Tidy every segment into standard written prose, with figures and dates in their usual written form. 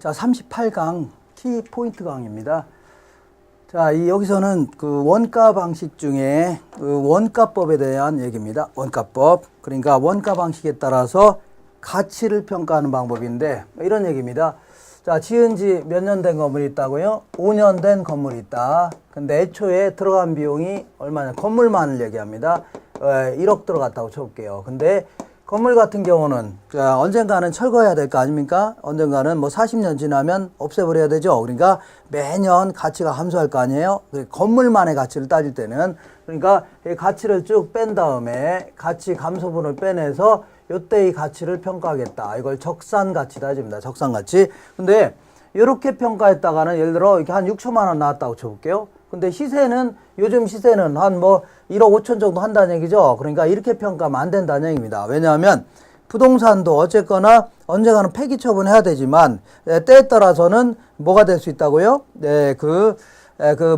자, 38강 키포인트 강입니다. 자, 여기서는 그 원가 방식 중에 그 원가법에 대한 얘기입니다. 원가법. 그러니까 원가 방식에 따라서 가치를 평가하는 방법인데 이런 얘기입니다. 자, 지은 지 몇 년 된 건물이 있다고요? 5년 된 건물이 있다. 근데 애초에 들어간 비용이 얼마냐? 건물만을 얘기합니다. 1억 들어갔다고 쳐볼게요. 근데 건물 같은 경우는 언젠가는 철거해야 될 거 아닙니까? 언젠가는 뭐 40년 지나면 없애버려야 되죠. 그러니까 매년 가치가 감소할 거 아니에요? 건물만의 가치를 따질 때는 그러니까 이 가치를 쭉 뺀 다음에 가치 감소분을 빼내서 요때의 가치를 평가하겠다. 이걸 적산가치 따집니다. 적산가치. 근데 이렇게 평가했다가는 예를 들어 이렇게 한 6천만 원 나왔다고 쳐볼게요. 근데 시세는 요즘 시세는 한 뭐 1억 5천 정도 한다는 얘기죠. 그러니까 이렇게 평가하면 안 된다는 얘기입니다. 왜냐하면 부동산도 어쨌거나 언젠가는 폐기 처분해야 되지만 때에 따라서는 뭐가 될 수 있다고요? 네, 그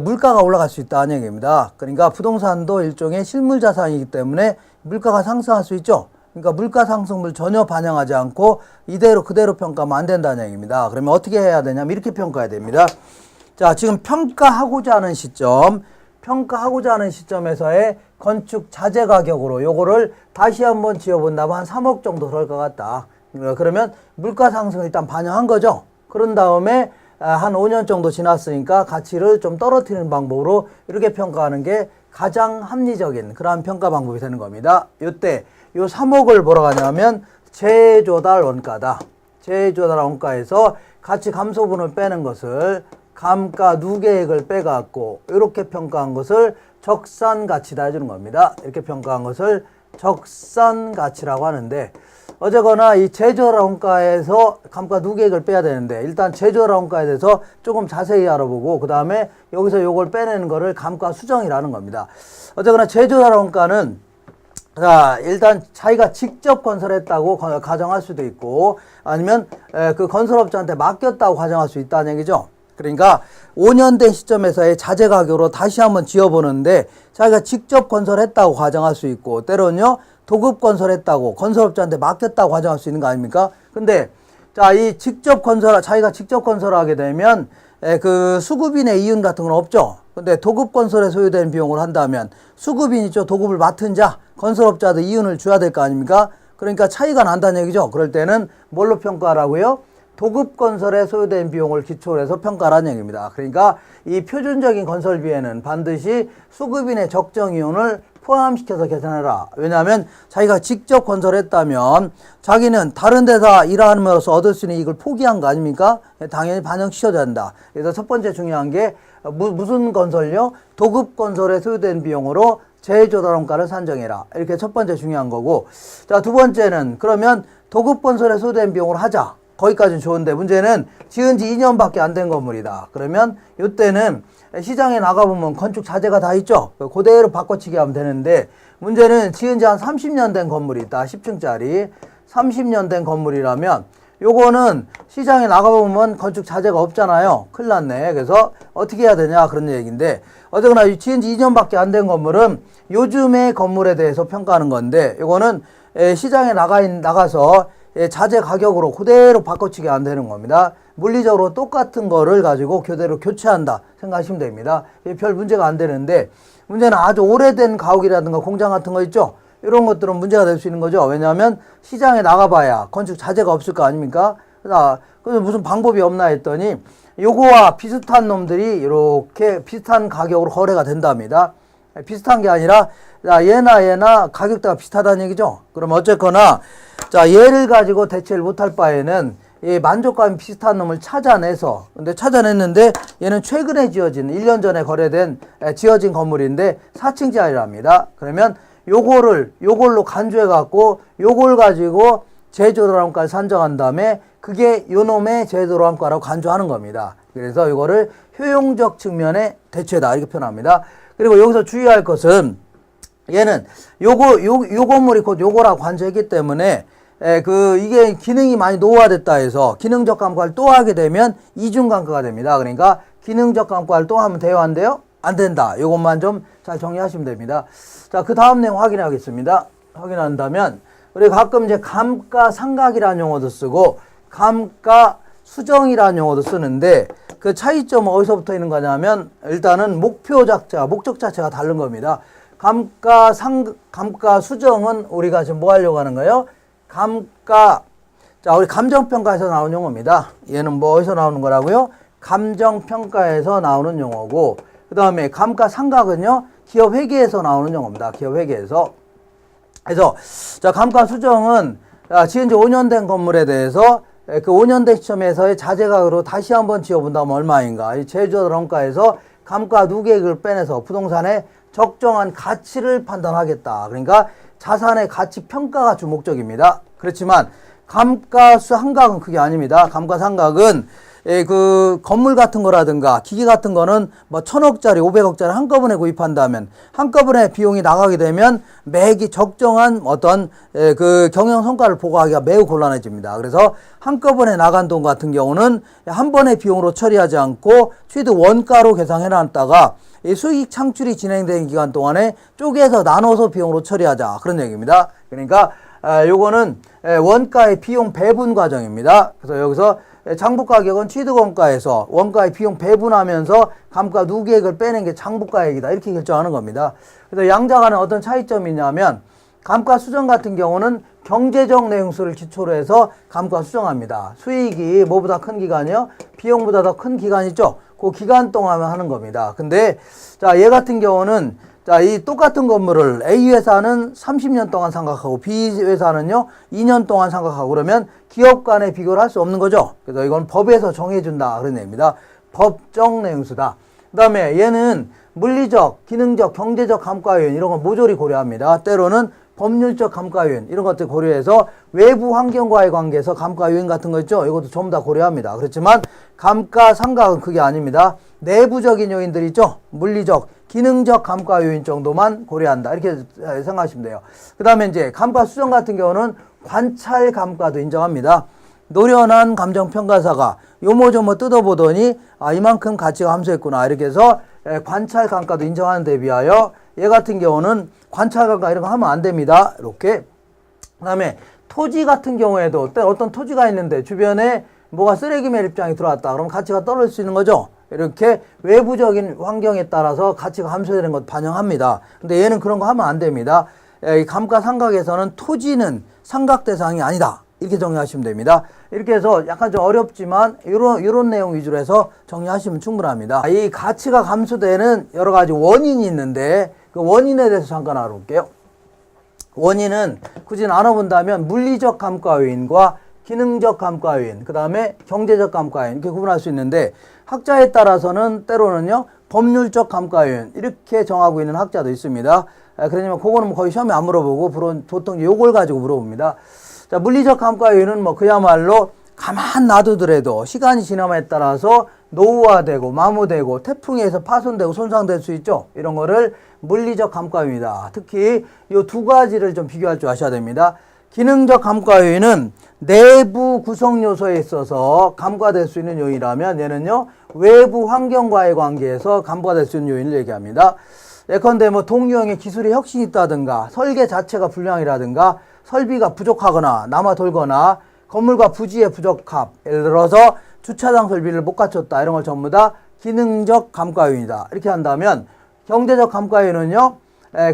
물가가 올라갈 수 있다는 얘기입니다. 그러니까 부동산도 일종의 실물 자산이기 때문에 물가가 상승할 수 있죠. 그러니까 물가 상승을 전혀 반영하지 않고 이대로 그대로 평가하면 안 된다는 얘기입니다. 그러면 어떻게 해야 되냐면 이렇게 평가해야 됩니다. 자, 지금 평가하고자 하는 시점에서의 건축 자재 가격으로 요거를 다시 한번 지어본다면 한 3억 정도 들어갈 것 같다. 그러면 물가 상승을 일단 반영한 거죠. 그런 다음에 한 5년 정도 지났으니까 가치를 좀 떨어뜨리는 방법으로 이렇게 평가하는 게 가장 합리적인 그러한 평가 방법이 되는 겁니다. 요때 요 3억을 뭐라고 하냐면 재조달 원가다. 재조달 원가에서 가치 감소분을 빼는 것을 감가 누계액을 빼갖고 이렇게 평가한 것을 적산가치다 해주는 겁니다. 이렇게 평가한 것을 적산가치라고 하는데 어쨌거나 이 재조달 원가에서 감가 누계액을 빼야 되는데 일단 재조달 원가에 대해서 조금 자세히 알아보고 그 다음에 여기서 요걸 빼내는 거를 감가 수정이라는 겁니다. 어쨌거나 재조달 원가는 자, 일단 자기가 직접 건설했다고 가정할 수도 있고 아니면 그 건설업자한테 맡겼다고 가정할 수 있다는 얘기죠. 그러니까 5년 된 시점에서의 자재 가격으로 다시 한번 지어보는데 자기가 직접 건설했다고 가정할 수 있고 때로는요 도급 건설했다고 건설업자한테 맡겼다고 가정할 수 있는 거 아닙니까? 근데 자, 이 자기가 직접 건설하게 되면 그 수급인의 이윤 같은 건 없죠. 근데 도급 건설에 소요된 비용을 한다면 수급인이죠. 도급을 맡은 자, 건설업자도 이윤을 줘야 될 거 아닙니까? 그러니까 차이가 난다는 얘기죠. 그럴 때는 뭘로 평가하라고요? 도급 건설에 소요된 비용을 기초로 해서 평가라는 얘기입니다. 그러니까 이 표준적인 건설비에는 반드시 수급인의 적정 이윤을 포함시켜서 계산해라. 왜냐하면 자기가 직접 건설했다면 자기는 다른 데서 일함으로써 얻을 수 있는 이익을 포기한 거 아닙니까? 당연히 반영시켜야 된다. 그래서 첫 번째 중요한 게 무슨 건설요? 도급 건설에 소요된 비용으로 재조달 원가를 산정해라. 이렇게 첫 번째 중요한 거고 자, 두 번째는 그러면 도급 건설에 소요된 비용으로 하자. 거기까지는 좋은데 문제는 지은 지 2년밖에 안 된 건물이다. 그러면 이때는 시장에 나가보면 건축 자재가 다 있죠. 그대로 바꿔치기 하면 되는데 문제는 지은 지 한 30년 된 건물이 있다. 10층짜리 30년 된 건물이라면 요거는 시장에 나가보면 건축 자재가 없잖아요. 큰일 났네. 그래서 어떻게 해야 되냐 그런 얘기인데 어쨌거나 지은 지 2년밖에 안 된 건물은 요즘의 건물에 대해서 평가하는 건데 요거는 시장에 나가서 자재 가격으로 그대로 바꿔치기 안 되는 겁니다. 물리적으로 똑같은 거를 가지고 그대로 교체한다 생각하시면 됩니다. 별 문제가 안 되는데 문제는 아주 오래된 가옥이라든가 공장 같은 거 있죠. 이런 것들은 문제가 될 수 있는 거죠. 왜냐하면 시장에 나가봐야 건축 자재가 없을 거 아닙니까? 그래서 무슨 방법이 없나 했더니 요거와 비슷한 놈들이 이렇게 비슷한 가격으로 거래가 된답니다. 비슷한 게 아니라 얘나 가격대가 비슷하다는 얘기죠. 그럼 어쨌거나 자, 얘를 가지고 대체를 못할 바에는 이 만족감이 비슷한 놈을 찾아내서 근데 찾아냈는데 얘는 최근에 지어진 1년 전에 지어진 건물인데 4층짜리랍니다. 그러면 요걸로 간주해 갖고 요걸 가지고 재조달원가를 산정한 다음에 그게 요놈의 재조달원가라고 간주하는 겁니다. 그래서 이거를 효용적 측면의 대체다 이렇게 표현합니다. 그리고 여기서 주의할 것은 얘는 요 건물이 곧 요거라고 간주했기 때문에 이게 기능이 많이 노후화됐다 해서 기능적 감가를 또 하게 되면 이중 감가가 됩니다. 그러니까 기능적 감가를 또 하면 돼요, 안 돼요? 안 된다. 요것만 좀 잘 정리하시면 됩니다. 자, 그 다음 내용 확인하겠습니다. 확인한다면 우리 가끔 이제 감가상각이라는 용어도 쓰고 감가 수정이라는 용어도 쓰는데 그 차이점은 어디서부터 있는 거냐면 일단은 목표 자체가 목적 자체가 다른 겁니다. 감가 수정은 우리가 지금 뭐 하려고 하는 거예요? 자, 우리 감정평가에서 나온 용어입니다. 얘는 뭐 어디서 나오는 거라고요? 감정평가에서 나오는 용어고, 그 다음에 감가상각은요, 기업회계에서 나오는 용어입니다. 기업회계에서. 그래서, 자, 감가수정은, 지은 지 5년 된 건물에 대해서 그 5년 된 시점에서의 자재가격으로 다시 한번 지어본다면 얼마인가? 이 제조원가에서 감가 누계액을 빼내서 부동산의 적정한 가치를 판단하겠다. 그러니까 자산의 가치 평가가 주목적입니다. 그렇지만 감가상각은 그게 아닙니다. 감가상각은 그 건물 같은 거라든가 기기 같은 거는 뭐 1,000억짜리 500억짜리 한꺼번에 구입한다면 한꺼번에 비용이 나가게 되면 매기 적정한 어떤 그 경영 성과를 보고하기가 매우 곤란해집니다. 그래서 한꺼번에 나간 돈 같은 경우는 한 번의 비용으로 처리하지 않고 취득 원가로 계산해 놨다가 이 수익 창출이 진행되는 기간 동안에 쪼개서 나눠서 비용으로 처리하자, 그런 얘기입니다. 그러니까 요거는 원가의 비용 배분 과정입니다. 그래서 여기서 장부가격은 취득원가에서 원가의 비용 배분하면서 감가 누계액을 빼낸 게 장부가액이다, 이렇게 결정하는 겁니다. 그래서 양자간에 어떤 차이점이 있냐면 감가수정 같은 경우는 경제적 내용수를 기초로 해서 감가수정합니다. 수익이 뭐보다 큰 기간이요? 비용보다 더 큰 기간이죠. 그 기간 동안 하는 겁니다. 근데 자, 얘 같은 경우는 자, 이 똑같은 건물을 A 회사는 30년 동안 상각하고 B 회사는요 2년 동안 상각하고 그러면 기업 간의 비교를 할 수 없는 거죠. 그래서 이건 법에서 정해준다, 그런 얘기입니다. 법정 내용수다. 그 다음에 얘는 물리적, 기능적, 경제적 감가 요인 이런 거 모조리 고려합니다. 때로는 법률적 감가 요인 이런 것들 고려해서 외부 환경과의 관계에서 감가 요인 같은 거 있죠. 이것도 전부 다 고려합니다. 그렇지만 감가상각은 그게 아닙니다. 내부적인 요인들 있죠. 물리적, 기능적 감가 요인 정도만 고려한다, 이렇게 생각하시면 돼요. 그 다음에 이제 감가수정 같은 경우는 관찰 감가도 인정합니다. 노련한 감정평가사가 요모조모 뜯어보더니 이만큼 가치가 함수했구나, 이렇게 해서 관찰 감가도 인정하는 데 비하여 얘 같은 경우는 관찰 감가 이런 거 하면 안 됩니다. 이렇게. 그 다음에 토지 같은 경우에도 어떤 토지가 있는데 주변에 뭐가 쓰레기 매립장이 들어왔다 그러면 가치가 떨어질 수 있는 거죠. 이렇게 외부적인 환경에 따라서 가치가 감소되는 것 반영합니다. 근데 얘는 그런 거 하면 안 됩니다. 이 감가상각에서는 토지는 상각 대상이 아니다, 이렇게 정리하시면 됩니다. 이렇게 해서 약간 좀 어렵지만 이런 내용 위주로 해서 정리하시면 충분합니다. 이 가치가 감소되는 여러 가지 원인이 있는데 그 원인에 대해서 잠깐 알아볼게요. 원인은 굳이 나눠본다면 물리적 감가 요인과 기능적 감가 요인, 그 다음에 경제적 감가 요인, 이렇게 구분할 수 있는데 학자에 따라서는 때로는요 법률적 감가 요인 이렇게 정하고 있는 학자도 있습니다. 그러면 그거는 거의 시험에 안 물어보고 보통 요걸 가지고 물어봅니다. 자, 물리적 감가 요인은 뭐 그야말로 가만 놔두더라도 시간이 지남에 따라서 노후화되고 마모되고 태풍에 의해서 파손되고 손상될 수 있죠. 이런 거를 물리적 감가 요인이다. 특히 이 두 가지를 좀 비교할 줄 아셔야 됩니다. 기능적 감가 요인은 내부 구성 요소에 있어서 감가될 수 있는 요인이라면 얘는요 외부 환경과의 관계에서 감가될 수 있는 요인을 얘기합니다. 예컨대 뭐 동유형의 기술의 혁신이 있다든가 설계 자체가 불량이라든가 설비가 부족하거나 남아 돌거나 건물과 부지의 부적합, 예를 들어서 주차장 설비를 못 갖췄다, 이런 걸 전부 다 기능적 감가 요인이다, 이렇게 한다면 경제적 감가 요인은요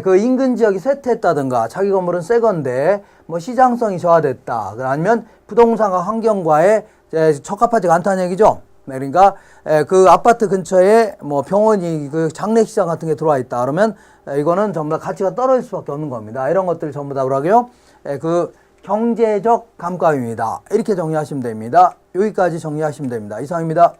그 인근 지역이 쇠퇴했다든가 자기 건물은 새 건데 뭐 시장성이 저하됐다, 아니면 부동산과 환경과의 적합하지가 않다는 얘기죠. 그러니까 그 아파트 근처에 뭐 병원이 그 장례식장 같은 게 들어와 있다 그러면 이거는 전부 다 가치가 떨어질 수밖에 없는 겁니다. 이런 것들 전부 다 뭐라고요? 그 경제적 감가 요인이다, 이렇게 정리하시면 됩니다. 여기까지 정리하시면 됩니다. 이상입니다.